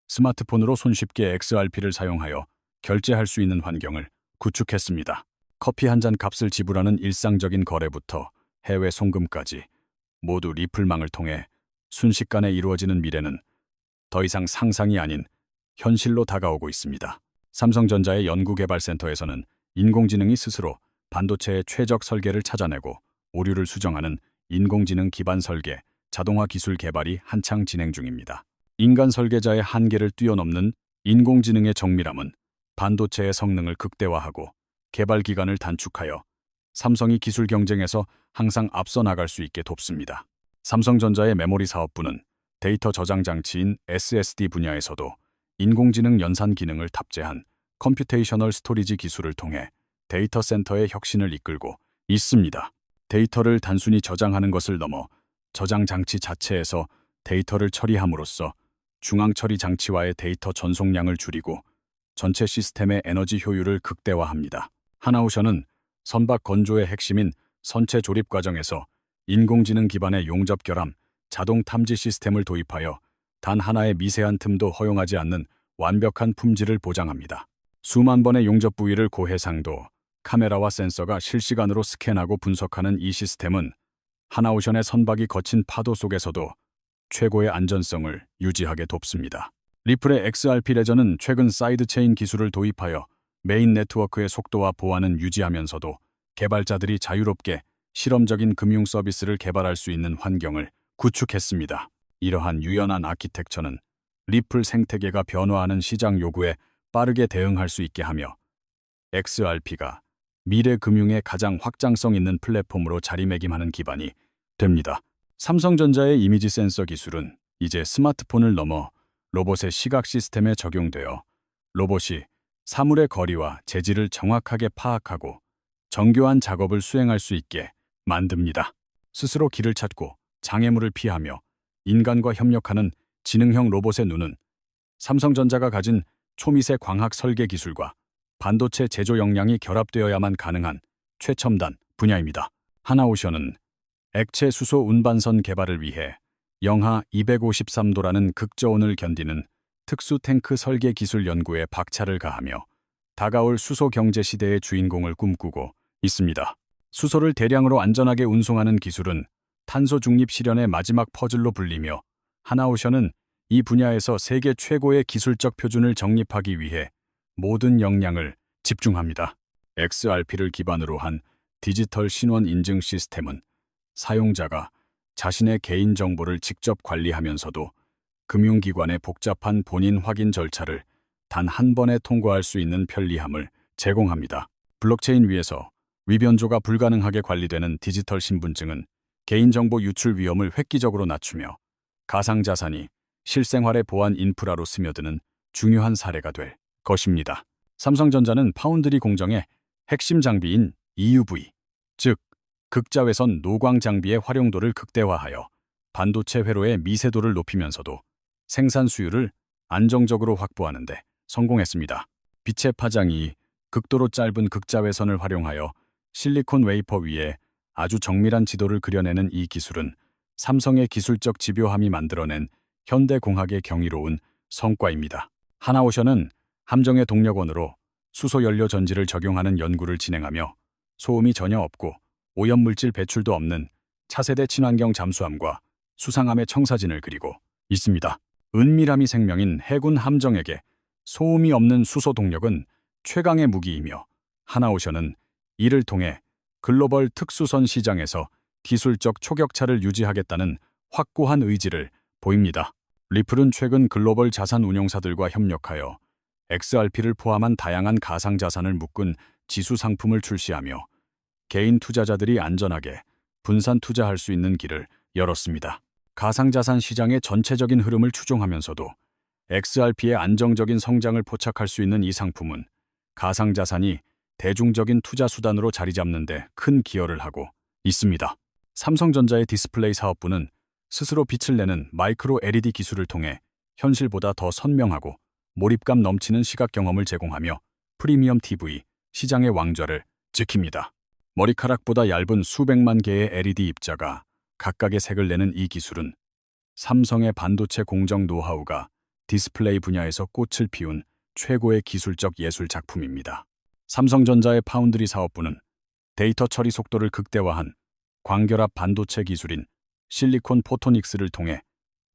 스마트폰으로 손쉽게 XRP를 사용하여 결제할 수 있는 환경을 구축했습니다. 커피 한 잔 값을 지불하는 일상적인 거래부터 해외 송금까지 모두 리플망을 통해 순식간에 이루어지는 미래는 더 이상 상상이 아닌 현실로 다가오고 있습니다. 삼성전자의 연구개발센터에서는 인공지능이 스스로 반도체의 최적 설계를 찾아내고 오류를 수정하는 인공지능 기반 설계, 자동화 기술 개발이 한창 진행 중입니다. 인간 설계자의 한계를 뛰어넘는 인공지능의 정밀함은 반도체의 성능을 극대화하고 개발 기간을 단축하여 삼성이 기술 경쟁에서 항상 앞서 나갈 수 있게 돕습니다. 삼성전자의 메모리 사업부는 데이터 저장 장치인 SSD 분야에서도 인공지능 연산 기능을 탑재한 컴퓨테이셔널 스토리지 기술을 통해 데이터 센터의 혁신을 이끌고 있습니다. 데이터를 단순히 저장하는 것을 넘어 저장 장치 자체에서 데이터를 처리함으로써 중앙 처리 장치와의 데이터 전송량을 줄이고 전체 시스템의 에너지 효율을 극대화합니다. 하나오션은 선박 건조의 핵심인 선체 조립 과정에서 인공지능 기반의 용접 결함, 자동 탐지 시스템을 도입하여 단 하나의 미세한 틈도 허용하지 않는 완벽한 품질을 보장합니다. 수만 번의 용접 부위를 고해상도, 카메라와 센서가 실시간으로 스캔하고 분석하는 이 시스템은 하나오션의 선박이 거친 파도 속에서도 최고의 안전성을 유지하게 돕습니다. 리플의 XRP 레저는 최근 사이드체인 기술을 도입하여 메인 네트워크의 속도와 보안은 유지하면서도 개발자들이 자유롭게 실험적인 금융 서비스를 개발할 수 있는 환경을 구축했습니다. 이러한 유연한 아키텍처는 리플 생태계가 변화하는 시장 요구에 빠르게 대응할 수 있게 하며 XRP가 미래 금융의 가장 확장성 있는 플랫폼으로 자리매김하는 기반이 됩니다. 삼성전자의 이미지 센서 기술은 이제 스마트폰을 넘어 로봇의 시각 시스템에 적용되어 로봇이 사물의 거리와 재질을 정확하게 파악하고 정교한 작업을 수행할 수 있게 만듭니다. 스스로 길을 찾고 장애물을 피하며 인간과 협력하는 지능형 로봇의 눈은 삼성전자가 가진 초미세 광학 설계 기술과 반도체 제조 역량이 결합되어야만 가능한 최첨단 분야입니다. 하나오션은 액체 수소 운반선 개발을 위해 영하 253도라는 극저온을 견디는 특수 탱크 설계 기술 연구에 박차를 가하며 다가올 수소 경제 시대의 주인공을 꿈꾸고 있습니다. 수소를 대량으로 안전하게 운송하는 기술은 탄소 중립 실현의 마지막 퍼즐로 불리며 하나오션은 이 분야에서 세계 최고의 기술적 표준을 정립하기 위해 모든 역량을 집중합니다. XRP를 기반으로 한 디지털 신원 인증 시스템은 사용자가 자신의 개인정보를 직접 관리하면서도 금융기관의 복잡한 본인 확인 절차를 단 한 번에 통과할 수 있는 편리함을 제공합니다. 블록체인 위에서 위변조가 불가능하게 관리되는 디지털 신분증은 개인정보 유출 위험을 획기적으로 낮추며 가상자산이 실생활의 보안 인프라로 스며드는 중요한 사례가 될 것입니다. 삼성전자는 파운드리 공정의 핵심 장비인 EUV, 즉 극자외선 노광 장비의 활용도를 극대화하여 반도체 회로의 미세도를 높이면서도 생산 수율을 안정적으로 확보하는 데 성공했습니다. 빛의 파장이 극도로 짧은 극자외선을 활용하여 실리콘 웨이퍼 위에 아주 정밀한 지도를 그려내는 이 기술은 삼성의 기술적 집요함이 만들어낸 현대공학의 경이로운 성과입니다. 하나오션은 함정의 동력원으로 수소연료 전지를 적용하는 연구를 진행하며 소음이 전혀 없고 오염물질 배출도 없는 차세대 친환경 잠수함과 수상함의 청사진을 그리고 있습니다. 은밀함이 생명인 해군 함정에게 소음이 없는 수소 동력은 최강의 무기이며 하나오션은 이를 통해 글로벌 특수선 시장에서 기술적 초격차를 유지하겠다는 확고한 의지를 보입니다. 리플은 최근 글로벌 자산 운용사들과 협력하여 XRP를 포함한 다양한 가상자산을 묶은 지수 상품을 출시하며 개인 투자자들이 안전하게 분산 투자할 수 있는 길을 열었습니다. 가상자산 시장의 전체적인 흐름을 추종하면서도 XRP의 안정적인 성장을 포착할 수 있는 이 상품은 가상자산이 대중적인 투자 수단으로 자리 잡는 데 큰 기여를 하고 있습니다. 삼성전자의 디스플레이 사업부는 스스로 빛을 내는 마이크로 LED 기술을 통해 현실보다 더 선명하고 몰입감 넘치는 시각 경험을 제공하며 프리미엄 TV 시장의 왕좌를 지킵니다. 머리카락보다 얇은 수백만 개의 LED 입자가 각각의 색을 내는 이 기술은 삼성의 반도체 공정 노하우가 디스플레이 분야에서 꽃을 피운 최고의 기술적 예술 작품입니다. 삼성전자의 파운드리 사업부는 데이터 처리 속도를 극대화한 광결합 반도체 기술인 실리콘 포토닉스를 통해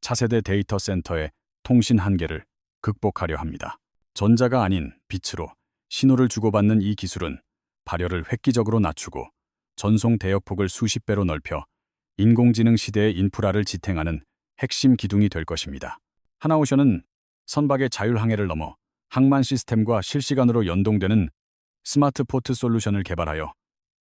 차세대 데이터 센터의 통신 한계를 극복하려 합니다. 전자가 아닌 빛으로 신호를 주고받는 이 기술은 발열을 획기적으로 낮추고 전송 대역폭을 수십 배로 넓혀 인공지능 시대의 인프라를 지탱하는 핵심 기둥이 될 것입니다. 하나오션은 선박의 자율항해를 넘어 항만 시스템과 실시간으로 연동되는 스마트 포트 솔루션을 개발하여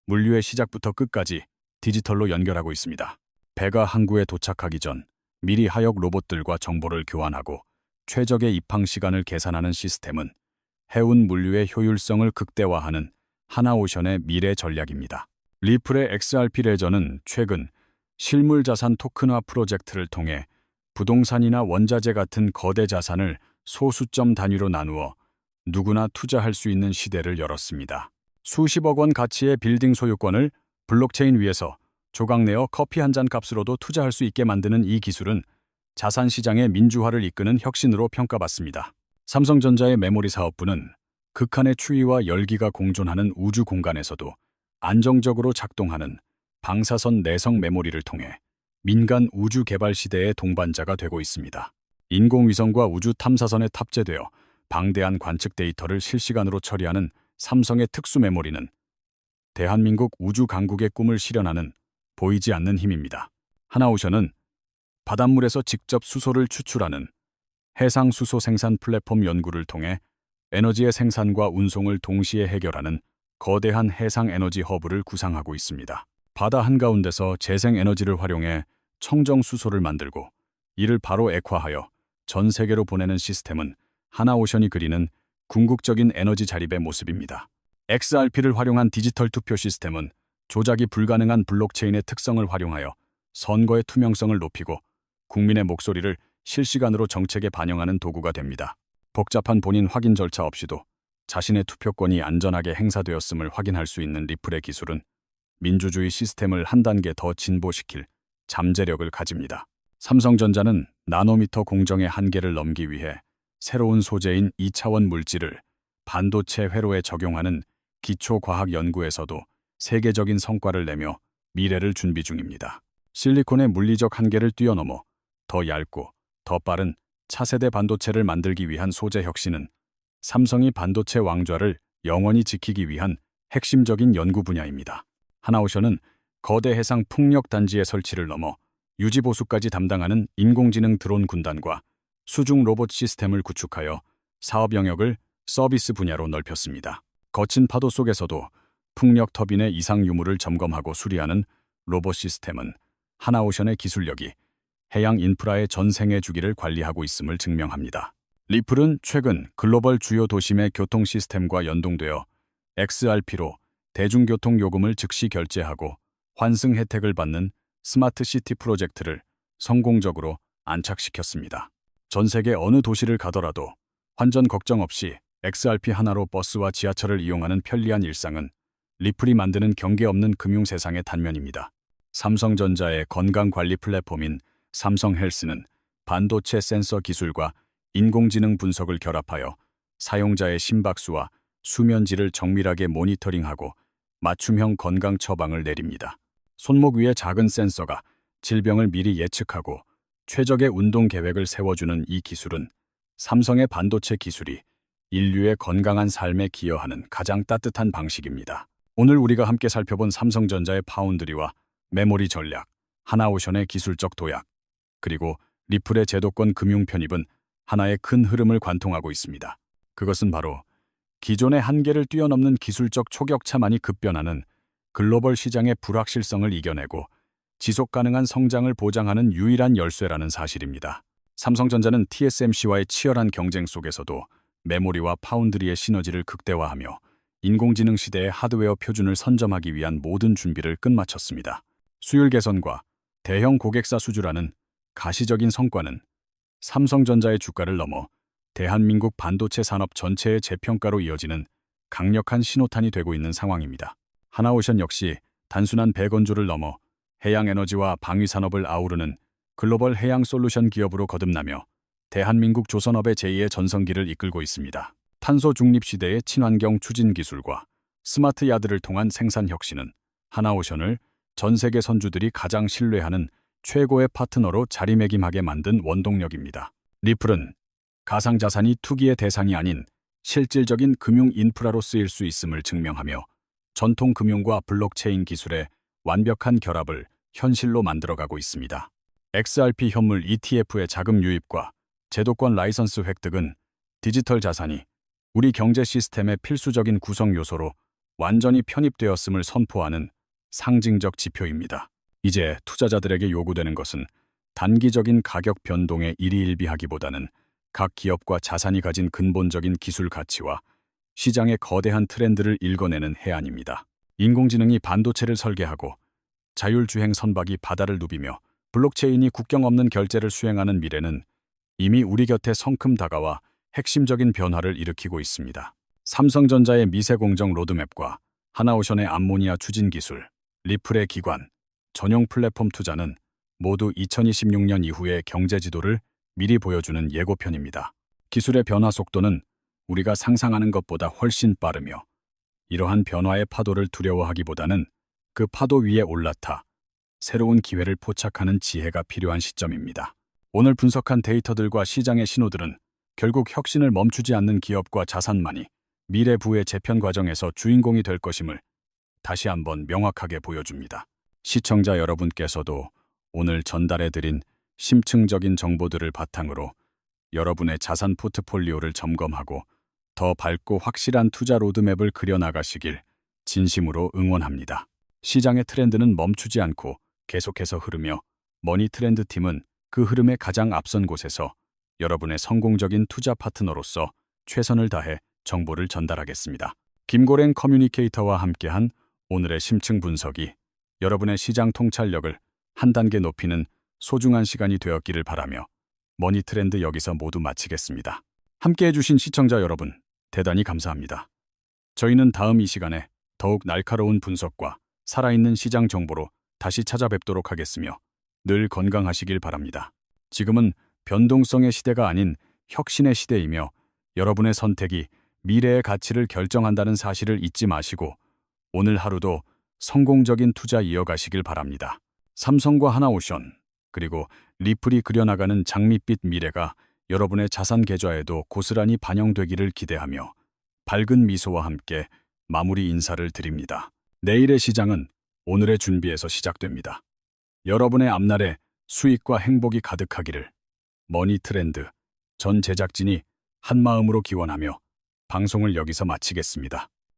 물류의 시작부터 끝까지 디지털로 연결하고 있습니다. 배가 항구에 도착하기 전 미리 하역 로봇들과 정보를 교환하고 최적의 입항 시간을 계산하는 시스템은 해운 물류의 효율성을 극대화하는 하나오션의 미래 전략입니다. 리플의 XRP 레저는 최근 실물자산 토큰화 프로젝트를 통해 부동산이나 원자재 같은 거대 자산을 소수점 단위로 나누어 누구나 투자할 수 있는 시대를 열었습니다. 수십억 원 가치의 빌딩 소유권을 블록체인 위에서 조각내어 커피 한 잔 값으로도 투자할 수 있게 만드는 이 기술은 자산 시장의 민주화를 이끄는 혁신으로 평가받습니다. 삼성전자의 메모리 사업부는 극한의 추위와 열기가 공존하는 우주 공간에서도 안정적으로 작동하는 방사선 내성 메모리를 통해 민간 우주 개발 시대의 동반자가 되고 있습니다. 인공위성과 우주 탐사선에 탑재되어 방대한 관측 데이터를 실시간으로 처리하는 삼성의 특수 메모리는 대한민국 우주 강국의 꿈을 실현하는 보이지 않는 힘입니다. 하나오션은 바닷물에서 직접 수소를 추출하는 해상 수소 생산 플랫폼 연구를 통해 에너지의 생산과 운송을 동시에 해결하는 거대한 해상 에너지 허브를 구상하고 있습니다. 바다 한가운데서 재생 에너지를 활용해 청정 수소를 만들고 이를 바로 액화하여 전 세계로 보내는 시스템은 하나오션이 그리는 궁극적인 에너지 자립의 모습입니다. XRP를 활용한 디지털 투표 시스템은 조작이 불가능한 블록체인의 특성을 활용하여 선거의 투명성을 높이고 국민의 목소리를 실시간으로 정책에 반영하는 도구가 됩니다. 복잡한 본인 확인 절차 없이도 자신의 투표권이 안전하게 행사되었음을 확인할 수 있는 리플의 기술은 민주주의 시스템을 한 단계 더 진보시킬 잠재력을 가집니다. 삼성전자는 나노미터 공정의 한계를 넘기 위해 새로운 소재인 2차원 물질을 반도체 회로에 적용하는 기초과학 연구에서도 세계적인 성과를 내며 미래를 준비 중입니다. 실리콘의 물리적 한계를 뛰어넘어 더 얇고 더 빠른 차세대 반도체를 만들기 위한 소재 혁신은 삼성이 반도체 왕좌를 영원히 지키기 위한 핵심적인 연구 분야입니다. 하나오션은 거대 해상 풍력 단지의 설치를 넘어 유지 보수까지 담당하는 인공지능 드론 군단과 수중 로봇 시스템을 구축하여 사업 영역을 서비스 분야로 넓혔습니다. 거친 파도 속에서도 풍력 터빈의 이상 유무를 점검하고 수리하는 로봇 시스템은 하나오션의 기술력이 해양 인프라의 전생애 주기를 관리하고 있음을 증명합니다. 리플은 최근 글로벌 주요 도심의 교통 시스템과 연동되어 XRP로 대중교통 요금을 즉시 결제하고 환승 혜택을 받는 스마트 시티 프로젝트를 성공적으로 안착시켰습니다. 전 세계 어느 도시를 가더라도 환전 걱정 없이 XRP 하나로 버스와 지하철을 이용하는 편리한 일상은 리플이 만드는 경계 없는 금융 세상의 단면입니다. 삼성전자의 건강관리 플랫폼인 삼성헬스는 반도체 센서 기술과 인공지능 분석을 결합하여 사용자의 심박수와 수면질을 정밀하게 모니터링하고 맞춤형 건강 처방을 내립니다. 손목 위의 작은 센서가 질병을 미리 예측하고 최적의 운동 계획을 세워주는 이 기술은 삼성의 반도체 기술이 인류의 건강한 삶에 기여하는 가장 따뜻한 방식입니다. 오늘 우리가 함께 살펴본 삼성전자의 파운드리와 메모리 전략, 하나오션의 기술적 도약, 그리고 리플의 제도권 금융 편입은 하나의 큰 흐름을 관통하고 있습니다. 그것은 바로 기존의 한계를 뛰어넘는 기술적 초격차만이 급변하는 글로벌 시장의 불확실성을 이겨내고 지속 가능한 성장을 보장하는 유일한 열쇠라는 사실입니다. 삼성전자는 TSMC와의 치열한 경쟁 속에서도 메모리와 파운드리의 시너지를 극대화하며 인공지능 시대의 하드웨어 표준을 선점하기 위한 모든 준비를 끝마쳤습니다. 수율 개선과 대형 고객사 수주라는 가시적인 성과는 삼성전자의 주가를 넘어 대한민국 반도체 산업 전체의 재평가로 이어지는 강력한 신호탄이 되고 있는 상황입니다. 하나오션 역시 단순한 배건조를 넘어 해양 에너지와 방위 산업을 아우르는 글로벌 해양 솔루션 기업으로 거듭나며 대한민국 조선업의 제2의 전성기를 이끌고 있습니다. 탄소 중립 시대의 친환경 추진 기술과 스마트 야드를 통한 생산 혁신은 하나오션을 전 세계 선주들이 가장 신뢰하는 최고의 파트너로 자리매김하게 만든 원동력입니다. 리플은 가상자산이 투기의 대상이 아닌 실질적인 금융 인프라로 쓰일 수 있음을 증명하며 전통 금융과 블록체인 기술의 완벽한 결합을 현실로 만들어가고 있습니다. XRP 현물 ETF의 자금 유입과 제도권 라이선스 획득은 디지털 자산이 우리 경제 시스템의 필수적인 구성 요소로 완전히 편입되었음을 선포하는 상징적 지표입니다. 이제 투자자들에게 요구되는 것은 단기적인 가격 변동에 일희일비하기보다는 각 기업과 자산이 가진 근본적인 기술 가치와 시장의 거대한 트렌드를 읽어내는 해안입니다. 인공지능이 반도체를 설계하고 자율주행 선박이 바다를 누비며 블록체인이 국경 없는 결제를 수행하는 미래는 이미 우리 곁에 성큼 다가와 핵심적인 변화를 일으키고 있습니다. 삼성전자의 미세공정 로드맵과 하나오션의 암모니아 추진 기술, 리플의 기관, 전용 플랫폼 투자는 모두 2026년 이후의 경제 지도를 미리 보여주는 예고편입니다. 기술의 변화 속도는 우리가 상상하는 것보다 훨씬 빠르며 이러한 변화의 파도를 두려워하기보다는 그 파도 위에 올라타 새로운 기회를 포착하는 지혜가 필요한 시점입니다. 오늘 분석한 데이터들과 시장의 신호들은 결국 혁신을 멈추지 않는 기업과 자산만이 미래 부의 재편 과정에서 주인공이 될 것임을 다시 한번 명확하게 보여줍니다. 시청자 여러분께서도 오늘 전달해드린 심층적인 정보들을 바탕으로 여러분의 자산 포트폴리오를 점검하고 더 밝고 확실한 투자 로드맵을 그려나가시길 진심으로 응원합니다. 시장의 트렌드는 멈추지 않고 계속해서 흐르며 머니 트렌드 팀은 그 흐름에 가장 앞선 곳에서 여러분의 성공적인 투자 파트너로서 최선을 다해 정보를 전달하겠습니다. 김고랭 커뮤니케이터와 함께한 오늘의 심층 분석이 여러분의 시장 통찰력을 한 단계 높이는 소중한 시간이 되었기를 바라며 머니 트렌드 여기서 모두 마치겠습니다. 함께해 주신 시청자 여러분, 대단히 감사합니다. 저희는 다음 이 시간에 더욱 날카로운 분석과 살아있는 시장 정보로 다시 찾아뵙도록 하겠으며 늘 건강하시길 바랍니다. 지금은 변동성의 시대가 아닌 혁신의 시대이며 여러분의 선택이 미래의 가치를 결정한다는 사실을 잊지 마시고 오늘 하루도 성공적인 투자 이어가시길 바랍니다. 삼성과 하나오션, 그리고 리플이 그려나가는 장밋빛 미래가 여러분의 자산 계좌에도 고스란히 반영되기를 기대하며 밝은 미소와 함께 마무리 인사를 드립니다. 내일의 시장은 오늘의 준비에서 시작됩니다. 여러분의 앞날에 수익과 행복이 가득하기를 머니 트렌드 전 제작진이 한마음으로 기원하며 방송을 여기서 마치겠습니다.